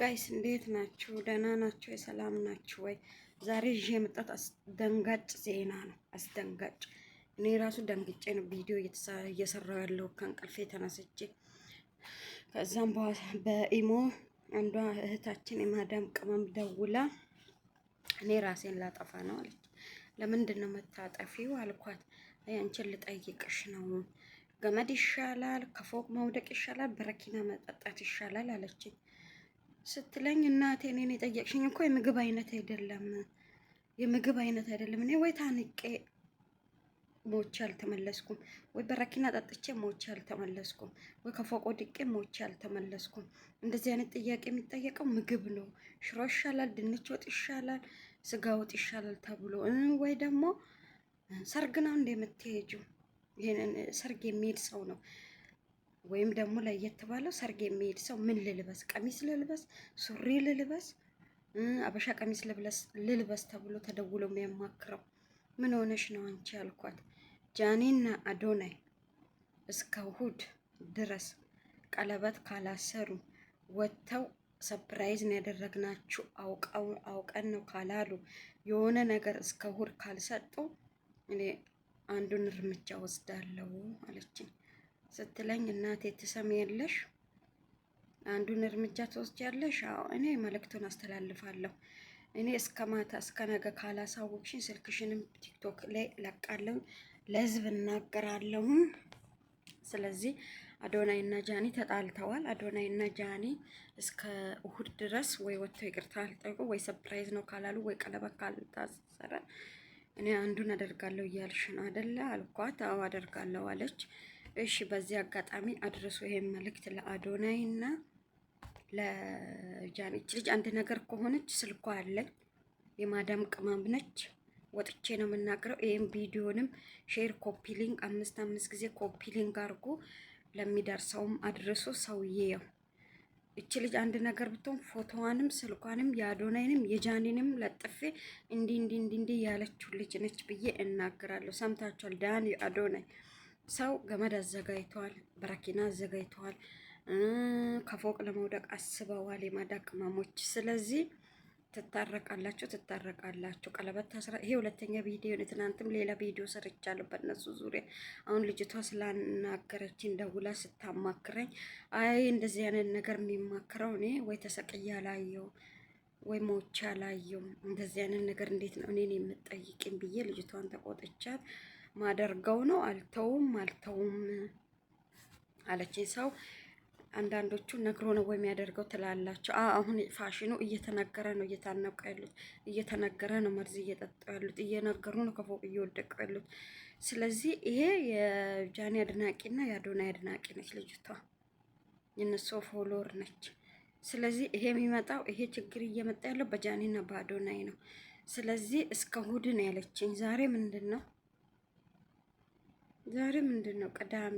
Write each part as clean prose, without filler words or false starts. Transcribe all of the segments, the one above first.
ጋይስ እንዴት ናችሁ? ደህና ናችሁ? የሰላም ናችሁ ወይ? ዛሬ ይዤ የመጣሁት አስደንጋጭ ዜና ነው። አስደንጋጭ እኔ ራሱ ደንግጬ ነው ቪዲዮ እየሰራሁ ያለው ከእንቅልፌ ተነስቼ። ከዛም በኋላ በኢሞ አንዷ እህታችን የማዳም ቅመም ደውላ እኔ ራሴን ላጠፋ ነው አለች። ለምንድን ነው መታጠፊው አልኳት። አንቺን ልጠይቅሽ ነው። ገመድ ይሻላል፣ ከፎቅ መውደቅ ይሻላል፣ በረኪና መጠጣት ይሻላል አለችኝ። ስትለኝ እናቴ እኔን የጠየቅሽኝ እኮ የምግብ አይነት አይደለም፣ የምግብ አይነት አይደለም። እኔ ወይ ታንቄ ሞቼ አልተመለስኩም፣ ወይ በረኪና ጠጥቼ ሞቼ አልተመለስኩም፣ ወይ ከፎቅ ወድቄ ሞቼ አልተመለስኩም። እንደዚህ አይነት ጥያቄ የሚጠየቀው ምግብ ነው። ሽሮ ይሻላል፣ ድንች ወጥ ይሻላል፣ ስጋ ወጥ ይሻላል ተብሎ ወይ ደግሞ ሰርግ ነው እንደ የምትሄጂው ይሄንን ሰርግ የሚሄድ ሰው ነው ወይም ደግሞ ለየት ባለው ሰርግ የሚሄድ ሰው ምን ልልበስ? ቀሚስ ልልበስ? ሱሪ ልልበስ? አበሻ ቀሚስ ልልበስ ተብሎ ተደውሎ የሚያማክረው ምን ሆነሽ ነው አንቺ አልኳት። ጃኒና አዶናይ እስከ እሑድ ድረስ ቀለበት ካላሰሩ ወጥተው ሰርፕራይዝ ነው ያደረግናችሁ አውቀን ነው ካላሉ የሆነ ነገር እስከ እሑድ ካልሰጡ እኔ አንዱን እርምጃ ወስዳለሁ አለችኝ። ስትለኝ እናቴ ትሰሚያለሽ? አንዱን እርምጃ ትወስጃለሽ? አዎ እኔ መልእክቱን አስተላልፋለሁ። እኔ እስከ ማታ እስከ ነገ ካላሳወቅሽኝ ስልክሽንም ቲክቶክ ላይ ለቃለሁ፣ ለህዝብ እናገራለሁ። ስለዚህ አዶናይ እና ጃኒ ተጣልተዋል። አዶናይ እና ጃኒ እስከ እሑድ ድረስ ወይ ወጥተው ይቅርታ አልጠይቁ ወይ ሰርፕራይዝ ነው ካላሉ ወይ ቀለበት ካልታሰረ እኔ አንዱን አደርጋለሁ እያልሽ ነው አይደለ አልኳት። አዎ አደርጋለሁ አለች። እሺ በዚህ አጋጣሚ አድርሶ ይሄን መልእክት ለአዶናይ እና ለጃኒ። ልጅ አንድ ነገር ከሆነች ስልኳ አለኝ፣ የማዳም ቅመም ነች። ወጥቼ ነው የምናገረው። ይሄን ቪዲዮንም ሼር ኮፒ ሊንክ 5 ጊዜ ኮፒ ሊንክ አድርጎ ለሚደርሰውም አድርሶ ሰውዬው እቺ ልጅ አንድ ነገር ብትሆን ፎቶዋንም ስልኳንም የአዶናይንም የጃኒንም ለጥፌ እንዲ ያለችው ልጅ ነች ብዬ እናገራለሁ። ሰምታችኋል። ዳኒ አዶናይ ሰው ገመድ አዘጋጅተዋል፣ በረኪና አዘጋጅተዋል፣ ከፎቅ ለመውደቅ አስበዋል የማዳም ቅመሞች። ስለዚህ ትታረቃላችሁ። ቀለበት ታስራ ይሄ ሁለተኛ ቪዲዮ ነው። ትናንትም ሌላ ቪዲዮ ሰርቻለሁ በእነሱ ዙሪያ። አሁን ልጅቷ ስላናገረችኝ ደውላ ስታማክረኝ አይ እንደዚህ አይነት ነገር የሚማክረው እኔ ወይ ተሰቅያ ላየው ወይ ሞቻ ላየው፣ እንደዚህ አይነት ነገር እንዴት ነው እኔን የምትጠይቅኝ ብዬ ልጅቷን ተቆጥቻት ማደርገው ነው አልተውም አለችኝ። ሰው አንዳንዶቹ ነግሮ ነው ወይ የሚያደርገው ትላላችሁ። አሁን ፋሽኑ እየተነገረ ነው፣ እየታነቁ ያሉት እየተነገረ ነው፣ መርዝ እየጠጡ ያሉት እየነገሩ ነው፣ ከፎቅ እየወደቁ ያሉት። ስለዚህ ይሄ የጃኒ አድናቂና የአዶናይ አድናቂ ነች ልጅቷ፣ የነሱ ፎሎወር ነች። ስለዚህ ይሄ የሚመጣው ይሄ ችግር እየመጣ ያለው በጃኒና በአዶናይ ነው። ስለዚህ እስከ እሑድ ነው ያለችኝ። ዛሬ ምንድን ነው? ቅዳሜ፣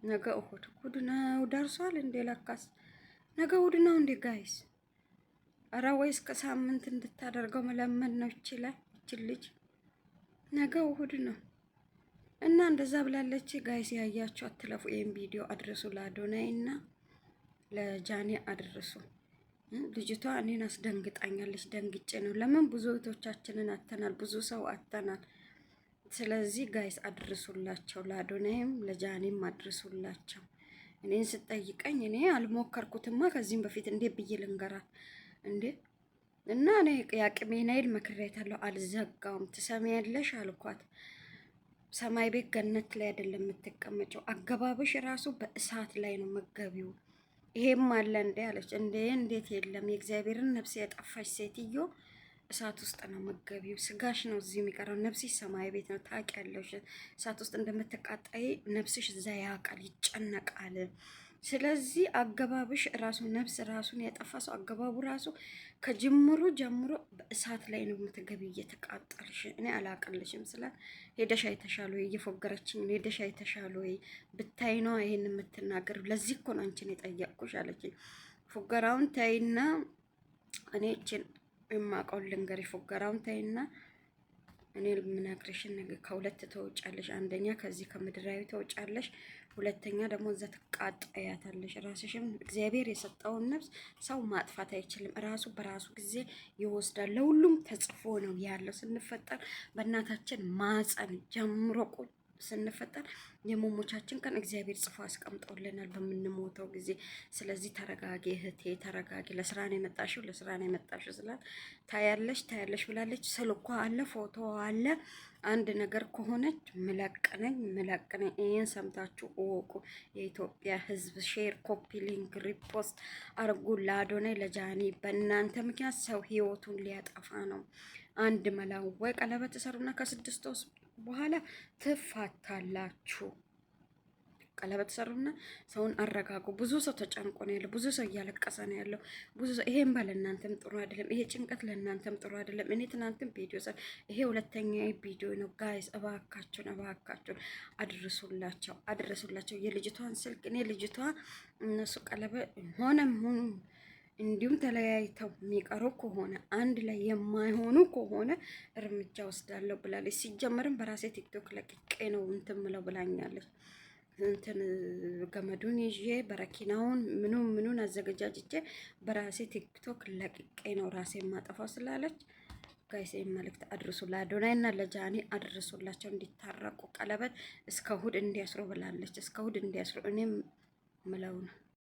ነገ እሑድ። እሑድ ነው ደርሷል እንዴ? ለካስ ነገ እሑድ ነው እንዴ ጋይስ? አረ ወይስ ከሳምንት እንድታደርገው መለመን ነው ይችላል ይችል ልጅ። ነገ እሑድ ነው እና እንደዛ ብላለች ጋይስ። ያያችሁ አትለፉ። ይሄን ቪዲዮ አድርሱ ለአዶናይ እና ለጃኒ አድርሱ። ልጅቷ እኔን አስደንግጣኛለች። ደንግጬ ነው። ለምን ብዙ እህቶቻችንን አተናል፣ ብዙ ሰው አተናል። ስለዚህ ጋይስ አድርሱላቸው፣ ለአዶናይም ለጃኒም አድርሱላቸው። እኔን ስጠይቀኝ እኔ አልሞከርኩትማ ከዚህም በፊት እንዴት ብዬ ልንገራት እንዴ? እና እኔ ያቅሜን አይል መክሬታለሁ፣ አልዘጋውም። ትሰሚያለሽ አልኳት። ሰማይ ቤት ገነት ላይ አይደለም የምትቀመጨው፣ አገባብሽ ራሱ በእሳት ላይ ነው መገቢው። ይሄም አለ እንዴ አለች። እንዴ እንዴት የለም? የእግዚአብሔርን ነፍስ ያጠፋች ሴትዮ እሳት ውስጥ ነው መገቢው። ስጋሽ ነው እዚህ የሚቀረው፣ ነፍስሽ ሰማይ ቤት ነው። ታውቂያለሽ እሳት ውስጥ እንደምትቃጣይ ነፍስሽ እዛ ያውቃል፣ ይጨነቃል። ስለዚህ አገባብሽ ራሱ ነፍስ ራሱን ያጠፋ ሰው አገባቡ ራሱ ከጅምሩ ጀምሮ በእሳት ላይ ነው የምትገቢ እየተቃጠልሽ። እኔ አላቅልሽም ስላት ሄደሽ አይተሻል ወይ? እየፎገረችኝ ሄደሽ አይተሻል ወይ? ብታይ ነው ይሄን የምትናገር። ለዚህ እኮ ነው አንቺን የጠየቅኩሽ አለችኝ። ፉገራውን ተይና እኔ እችን የማውቀውን ልንገርሽ። ፉገራውን ተይና እኔ የምነግርሽን ነገር ከሁለት ተወጫለሽ። አንደኛ ከዚህ ከምድራዊ ተወጫለሽ፣ ሁለተኛ ደግሞ እዛ ትቃጠያታለሽ። ራስሽም እግዚአብሔር የሰጠውን ነፍስ ሰው ማጥፋት አይችልም። ራሱ በራሱ ጊዜ ይወስዳል። ለሁሉም ተጽፎ ነው ያለው። ስንፈጠር በእናታችን ማፀን ጀምሮ ስንፈጠር የመሞቻችን ቀን እግዚአብሔር ጽፎ አስቀምጦልናል በምንሞተው ጊዜ። ስለዚህ ተረጋጊ እህቴ ተረጋጊ። ለስራ ነው የመጣሽው፣ ለስራ ነው የመጣሽው ስላት ታያለሽ ብላለች። ስልኳ አለ፣ ፎቶ አለ። አንድ ነገር ከሆነች ምለቅነኝ። ይህን ሰምታችሁ እወቁ። የኢትዮጵያ ሕዝብ ሼር፣ ኮፒ ሊንክ፣ ሪፖስት አርጉ ለአዶናይ ለጃኒ። በእናንተ ምክንያት ሰው ህይወቱን ሊያጠፋ ነው። አንድ መላው ወይ ቀለበት ተሰሩና ከ6 ወር በኋላ ትፋታላችሁ። ቀለበት ሰሩና ሰውን አረጋጉ። ብዙ ሰው ተጨንቆ ነው ያለው። ብዙ ሰው እያለቀሰ ነው ያለው። ብዙ ሰው ይሄን ለእናንተም ጥሩ አይደለም። ይሄ ጭንቀት ለእናንተም ጥሩ አይደለም። እኔ ትናንትም ቪዲዮ ይሄ ሁለተኛ ቪዲዮ ነው ጋይስ። እባካችሁን አድርሱላቸው የልጅቷን ስልክ። እኔ ልጅቷ እነሱ ቀለበት ሆነም እንዲሁም ተለያይተው የሚቀሩ ከሆነ አንድ ላይ የማይሆኑ ከሆነ እርምጃ ወስዳለሁ ብላለች። ሲጀመርም በራሴ ቲክቶክ ለቅቄ ነው እንትን ምለው ብላኛለች። እንትን ገመዱን ይዤ በረኪናውን ምኑን አዘገጃጅቼ በራሴ ቲክቶክ ለቅቄ ነው ራሴ የማጠፋው ስላለች ጋይስ መልእክት አድርሱ። ለአዶናይ እና ለጃኒ አድርሱላቸው እንዲታረቁ። ቀለበት እስከ እሑድ እንዲያስሩ ብላለች። እስከ እሑድ እንዲያስሩ እኔም ምለው ነው።